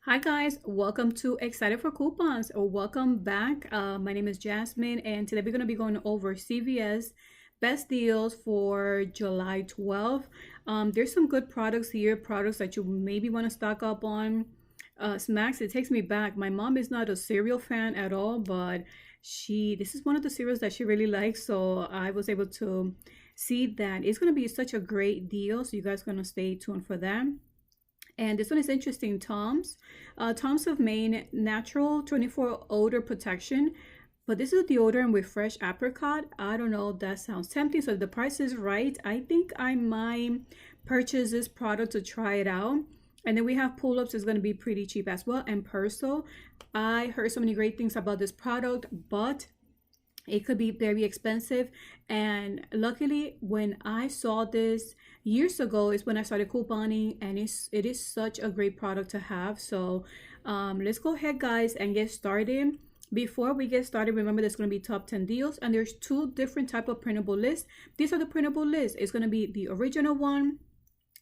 Hi guys, welcome to Excited for Coupons or welcome back. My name is Jasmine and today we're going to be going over CVS best deals for July 12th. There's some good products here, products that you maybe want to stock up on. Smacks, it takes me back. My mom is not a cereal fan at all, but this is one of the cereals that she really likes. So I was able to see that it's going to be such a great deal. So you guys are going to stay tuned for that. And this one is interesting. Tom's of Maine Natural 24 Odor Protection. But this is a deodorant with fresh apricot. I don't know, that sounds tempting. So if the price is right, I think I might purchase this product to try it out. And then we have pull-ups, is going to be pretty cheap as well. And Perso, I heard so many great things about this product, but it could be very expensive. And luckily, when I saw this years ago is when I started couponing, and it is such a great product to have. So let's go ahead guys and get started. Before we get started, remember there's going to be top 10 deals, and there's two different type of printable lists. These are the printable lists. It's going to be the original one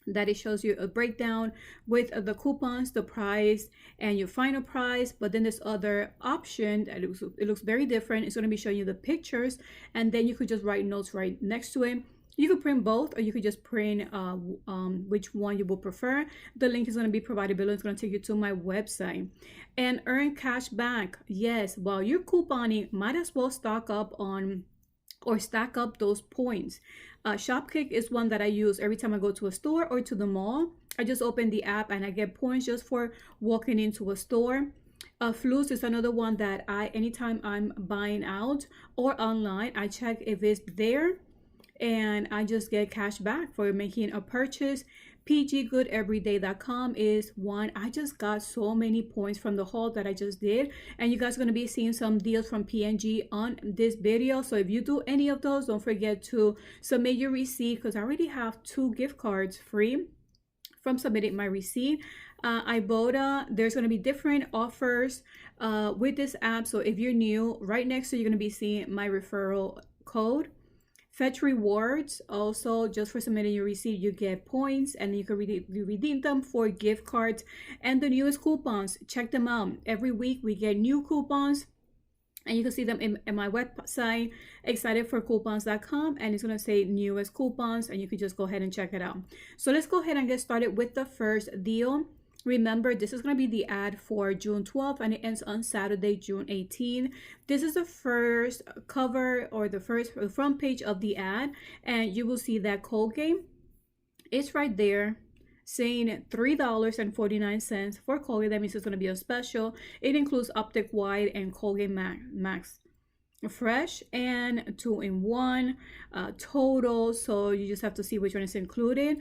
that it shows you a breakdown with the coupons, the price, and your final price. But then this other option that it looks very different. It's going to be showing you the pictures, and then you could just write notes right next to it. You could print both, or you could just print which one you will prefer. The link is going to be provided below. It's going to take you to my website. And earn cash back. Yes, while you're couponing, might as well stock up on or stack up those points. Shopkick is one that I use every time I go to a store or to the mall. I just open the app and I get points just for walking into a store. Flus is another one that anytime I'm buying out or online, I check if it's there and I just get cash back for making a purchase. pggoodeveryday.com is one. I just got so many points from the haul that I just did, and you guys are going to be seeing some deals from P&G on this video. So if you do any of those, don't forget to submit your receipt, because I already have 2 gift cards free from submitting my receipt. Ibotta, there's going to be different offers with this app. So if you're new, right next to you're going to be seeing my referral code. Fetch rewards, also just for submitting your receipt, you get points, and you can redeem them for gift cards. And the newest coupons, check them out. Every week we get new coupons, and you can see them in my website, excitedforcoupons.com, and it's going to say newest coupons, and you can just go ahead and check it out. So let's go ahead and get started with the first deal. Remember, this is going to be the ad for June 12th, and it ends on Saturday, June 18th. This is the first cover or the front page of the ad, and you will see that Colgate is right there saying $3.49 for Colgate. That means it's going to be a special. It includes Optic White and Colgate Max Fresh and 2-in-1 total. So you just have to see which one is included.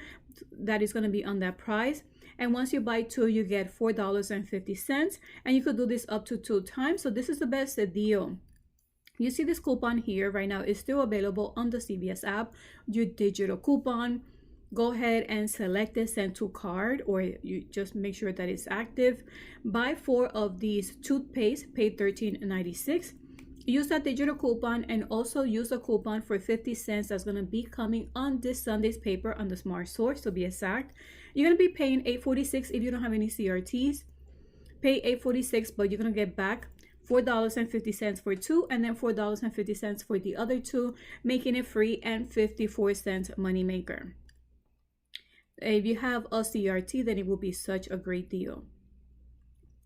That is going to be on that price. And once you buy 2, you get $4.50, and you could do this up to 2 times. So this is the best deal. You see this coupon here right now is still available on the CVS app, your digital coupon. Go ahead and select the send to card, or you just make sure that it's active. Buy 4 of these toothpaste, pay $13.96. Use that digital coupon, and also use a coupon for 50 cents that's going to be coming on this Sunday's paper on the Smart Source, to be exact. You're going to be paying $8.46 if you don't have any CRTs. Pay $8.46, but you're going to get back $4.50 for 2, and then $4.50 for the other 2, making it free and 54-cent moneymaker. If you have a CRT, then it will be such a great deal.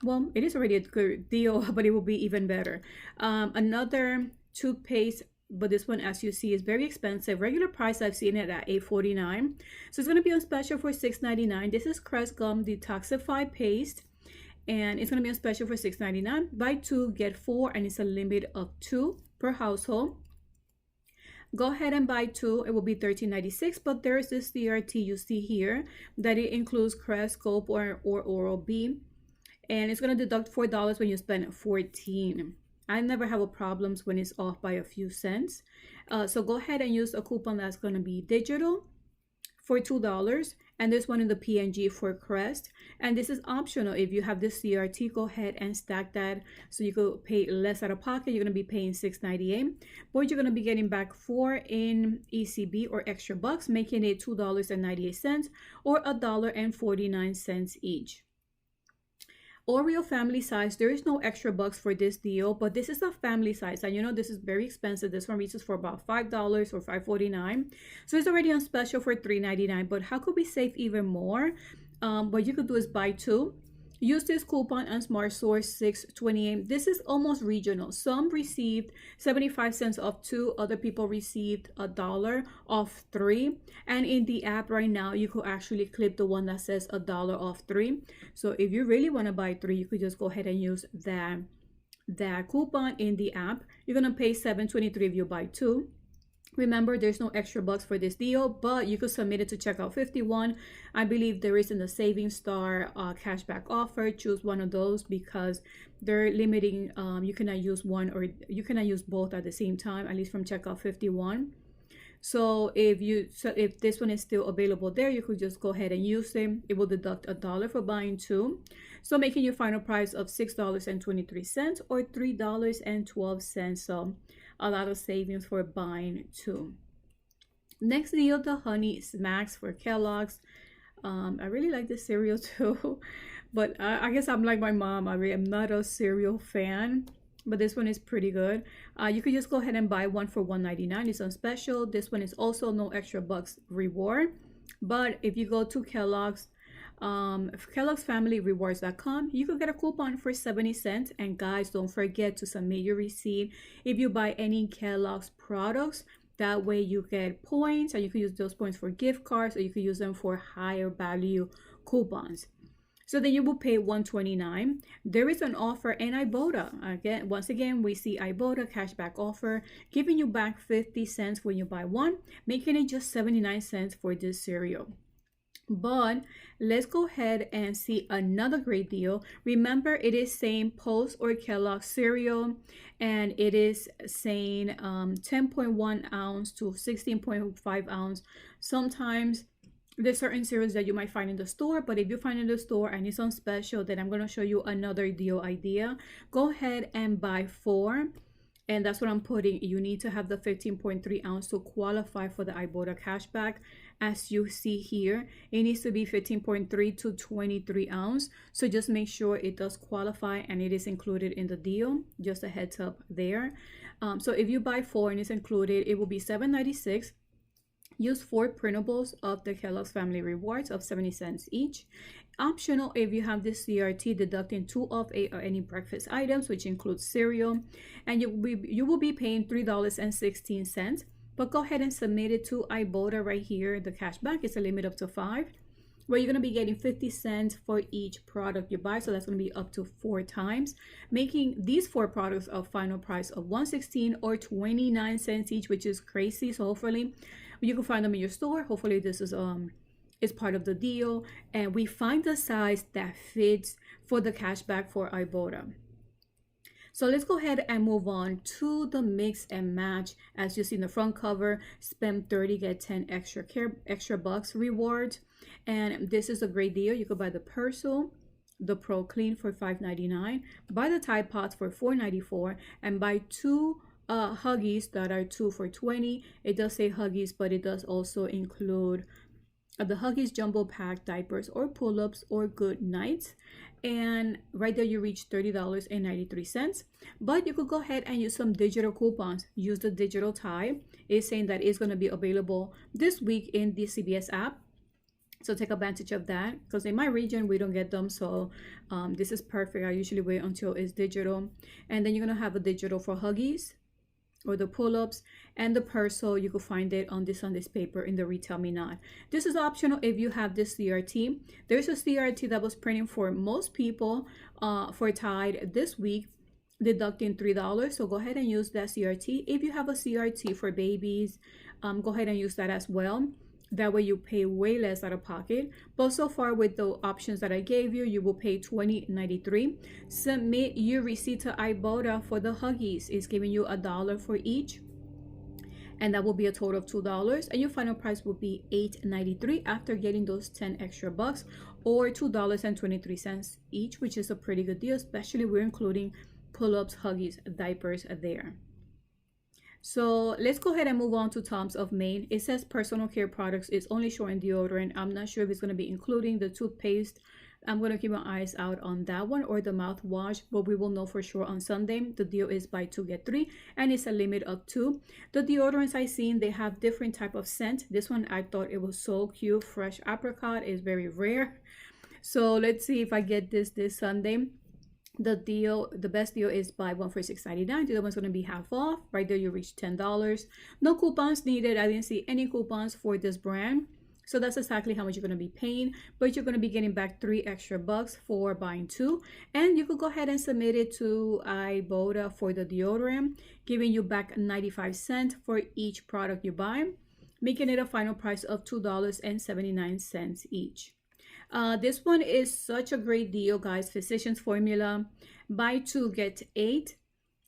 Well, it is already a good deal, but it will be even better. Another toothpaste, but this one, as you see, is very expensive. Regular price, I've seen it at $8.49. So it's going to be on special for $6.99. This is Crest Gum Detoxify Paste, and it's going to be on special for $6.99. Buy 2, get 4, and it's a limit of 2 per household. Go ahead and buy 2. It will be $13.96, but there is this CRT you see here that it includes Crest, Scope, or Oral-B. And it's going to deduct $4 when you spend $14. I never have a problems when it's off by a few cents. So go ahead and use a coupon that's going to be digital for $2. And this one in the P&G for Crest. And this is optional. If you have this CRT, go ahead and stack that so you could pay less out of pocket. You're going to be paying $6.98. But you're going to be getting back 4 in ECB or extra bucks, making it $2.98 or $1.49 each. Oreo family size, there is no extra bucks for this deal, but this is a family size. And you know, this is very expensive. This one reaches for about $5 or $5.49. So it's already on special for $3.99. But how could we save even more? What you could do is buy two. Use this coupon on Smart Source 628. This is almost regional. Some received 75 cents off two. Other people received $1 off three. And in the app right now, you could actually clip the one that says $1 off three. So if you really want to buy three, you could just go ahead and use that coupon in the app. You're going to pay $7.23 if you buy two. Remember, there's no extra bucks for this deal, but you could submit it to checkout 51. I believe there is in the Saving Star cashback offer. Choose one of those because they're limiting. You cannot use one or you cannot use both at the same time, at least from checkout 51. So if this one is still available there, you could just go ahead and use them. It will deduct $1 for buying two. So making your final price of $6.23 or $3.12. So a lot of savings for buying two. Next deal, the Honey Smacks for Kellogg's. I really like this cereal too, but I guess I'm like my mom. I'm not a cereal fan, but this one is pretty good. You could just go ahead and buy one for $1.99. It's on special. This one is also no extra bucks reward. But if you go to Kellogg's, kellogg'sfamilyrewards.com, you could get a coupon for 70 cents. And guys, don't forget to submit your receipt if you buy any Kellogg's products. That way you get points, and you can use those points for gift cards, or you can use them for higher value coupons. So then you will pay $1.29. There is an offer in Ibotta. Once again, we see Ibotta cashback offer, giving you back 50 cents when you buy one, making it just 79 cents for this cereal. But let's go ahead and see another great deal. Remember, it is saying Post or Kellogg cereal, and it is saying 10.1 ounce to 16.5 ounce. Sometimes there's certain cereals that you might find in the store, but if you find in the store and it's on special, then I'm going to show you another deal idea. Go ahead and buy four. And that's what I'm putting. You need to have the 15.3 ounce to qualify for the Ibotta cashback. As you see here, it needs to be 15.3 to 23 ounce. So just make sure it does qualify and it is included in the deal. Just a heads up there. So if you buy four and it's included, it will be $7.96. Use 4 printables of the Kellogg's Family Rewards of 70 cents each. Optional if you have this CRT, deducting 2 of 8 or any breakfast items, which includes cereal, and you will be paying $3.16. But go ahead and submit it to Ibotta right here. The cashback is a limit up to 5, where you're going to be getting 50 cents for each product you buy. So that's going to be up to 4 times, making these 4 products a final price of $1.16 or 29 cents each, which is crazy. So hopefully you can find them in your store. Hopefully this is part of the deal, and we find the size that fits for the cashback for Ibotta. So let's go ahead and move on to the mix and match. As you see in the front cover, spend 30, get 10 extra bucks rewards. And this is a great deal. You could buy the Persil, the Pro Clean for $5.99, buy the Tide Pods for $4.94, and buy 2 Huggies that are 2 for $20. It does say Huggies, but it does also include the Huggies Jumbo Pack diapers or pull-ups or good nights. And right there you reach $30.93. But you could go ahead and use some digital coupons. Use the digital tie. It's saying that it's going to be available this week in the CVS app. So take advantage of that, because in my region we don't get them. So this is perfect. I usually wait until it's digital. And then you're going to have a digital for Huggies or the pull-ups, and the Persil. You can find it on this paper in the Retail Me Not. This is optional if you have this CRT. There's a CRT that was printing for most people for Tide this week, deducting $3. So go ahead and use that CRT. If you have a CRT for babies, go ahead and use that as well. That way you pay way less out of pocket. But so far with the options that I gave you, you will pay $20.93. Submit your receipt to Ibotta for the Huggies. It's giving you $1 for each, and that will be a total of $2. And your final price will be $8.93 after getting those 10 extra bucks, or $2.23 each, which is a pretty good deal, especially we're including pull-ups, Huggies, diapers there. So let's go ahead and move on to Tom's of Maine. It says personal care products is only showing deodorant. I'm not sure if it's going to be including the toothpaste I'm going to keep my eyes out on that one, or the mouthwash, but we will know for sure on Sunday. The deal is buy two get three, and it's a limit of two. The deodorants I seen, they have different type of scent. This one I thought it was so cute. Fresh apricot is very rare, so let's see if I get this Sunday. The best deal is buy one for $6.99. The other one's going to be half off. Right there you reach $10. No coupons needed. I didn't see any coupons for this brand, so that's exactly how much you're going to be paying, but you're going to be getting back $3 extra for buying two. And you could go ahead and submit it to Ibotta for the deodorant, giving you back 95 cents for each product you buy, making it a final price of $2.79 each. This one is such a great deal, guys. Physicians Formula, buy two get eight.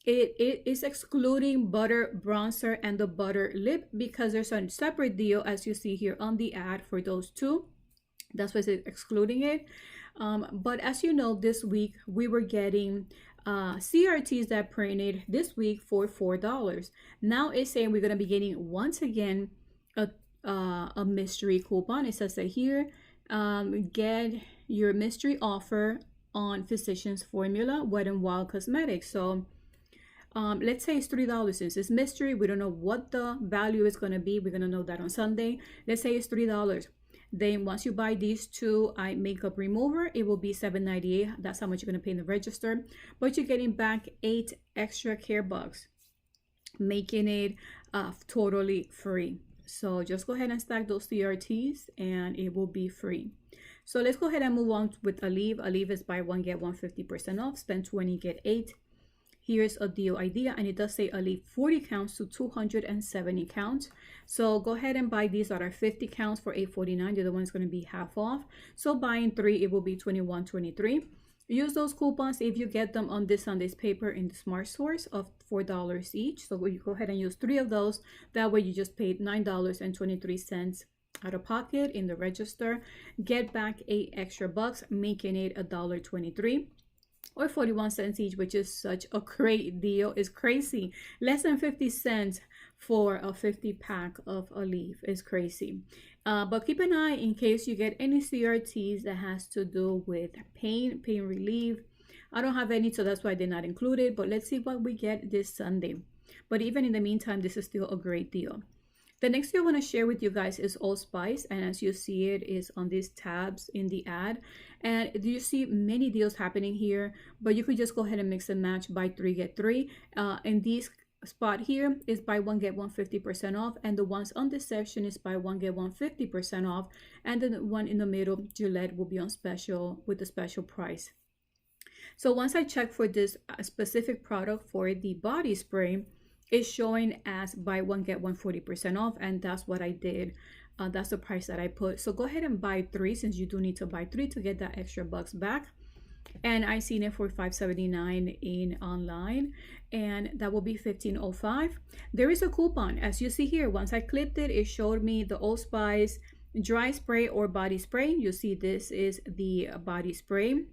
It is excluding butter bronzer and the butter lip, because there's a separate deal as you see here on the ad for those two. That's why it's excluding it. But as you know, this week we were getting CRTs that printed this week for $4. Now it's saying we're going to be getting once again a mystery coupon. It says that here, get your mystery offer on Physicians Formula Wet n Wild Cosmetics. So let's say it's $3. Since it's mystery, we don't know what the value is going to be. We're going to know that on Sunday. Let's say it's $3. Then once you buy these two eye makeup remover, it will be $7.98. That's how much you're going to pay in the register, but you're getting back 8 extra care bucks, making it totally free. So just go ahead and stack those CRTs and it will be free. So let's go ahead and move on with Aleve. Aleve is buy one get one 50% off, spend 20 get 8. Here's a deal idea, and it does say Aleve 40 counts to 270 counts. So go ahead and buy these that are 50 counts for $8.49. The other one's going to be half off. So buying 3, it will be $21.23. Use those coupons if you get them on this Sunday's paper in the Smart Source of $4 each. So you go ahead and use 3 of those. That way you just paid $9.23 out of pocket in the register. Get back 8 extra bucks, making it $1.23. Or 41 cents each, which is such a great deal. It's crazy. Less than 50 cents for a 50 pack of Aleve is crazy. But keep an eye in case you get any CRTs that has to do with pain relief. I don't have any, so that's why they're not included. But let's see what we get this Sunday. But even in the meantime, this is still a great deal. The next thing I want to share with you guys is Allspice, and as you see, it is on these tabs in the ad. And do you see many deals happening here? But you could just go ahead and mix and match, buy 3 get 3. And these spot here is buy one get one 50% off, and the ones on this section is buy one get one 50% off, and then the one in the middle, Gillette, will be on special with the special price. So once I check for this specific product for the body spray, is showing as buy one get one 40% off, and that's what I did. That's the price that I put. So go ahead and buy 3, since you do need to buy 3 to get that extra bucks back. And I seen it for $5.79 in online, and that will be $15.05. There is a coupon, as you see here. Once I clipped it, it showed me the Allspice dry spray or body spray. You see this is the body spray.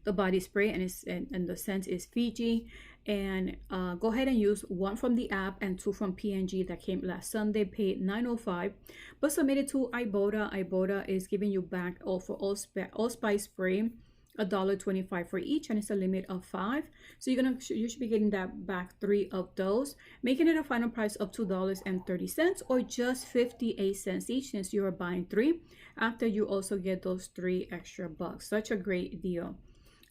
The body spray, and the scent is Fiji. And go ahead and use 1 from the app and 2 from P&G that came last Sunday. Paid $9.05, but submit it to Ibotta. Ibotta is giving you back for Allspice spray $1.25 for each, and it's a limit of 5. So you should be getting that back 3 of those, making it a final price of $2.30 or just 58 cents each, since you are buying 3 after you also get those 3 extra bucks. Such a great deal.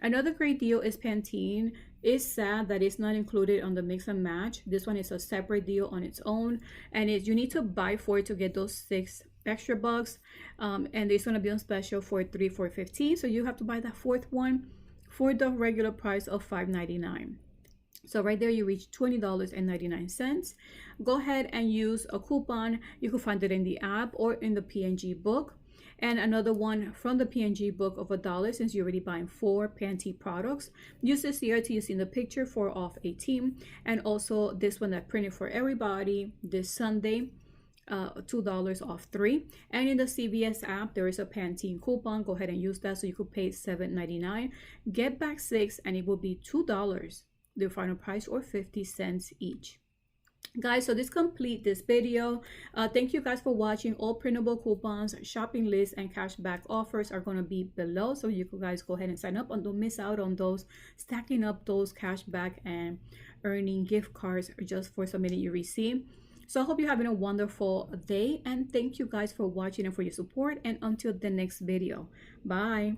Another great deal is Pantene. It's sad that it's not included on the mix and match. This one is a separate deal on its own, and you need to buy 4 to get those 6 extra bucks. And it's going to be on special for 3 for $15. So you have to buy that 4th one for the regular price of $5.99. So right there you reach $20.99. Go ahead and use a coupon. You can find it in the app or in the P&G book. And another one from the P&G book of $1, since you're already buying 4 Pantene products. Use the CRT you see in the picture for off 18. And also this one that printed for everybody this Sunday, $2 off 3. And in the CVS app, there is a Pantene coupon. Go ahead and use that, so you could pay $7.99, get back 6, and it will be $2, the final price, or 50 cents each. Guys, so this complete this video. Thank you guys for watching. All printable coupons, shopping lists, and cashback offers are going to be below, so you guys go ahead and sign up and don't miss out on those, stacking up those cashback and earning gift cards just for submitting your receipt. So I hope you're having a wonderful day, and thank you guys for watching and for your support, and until the next video. Bye.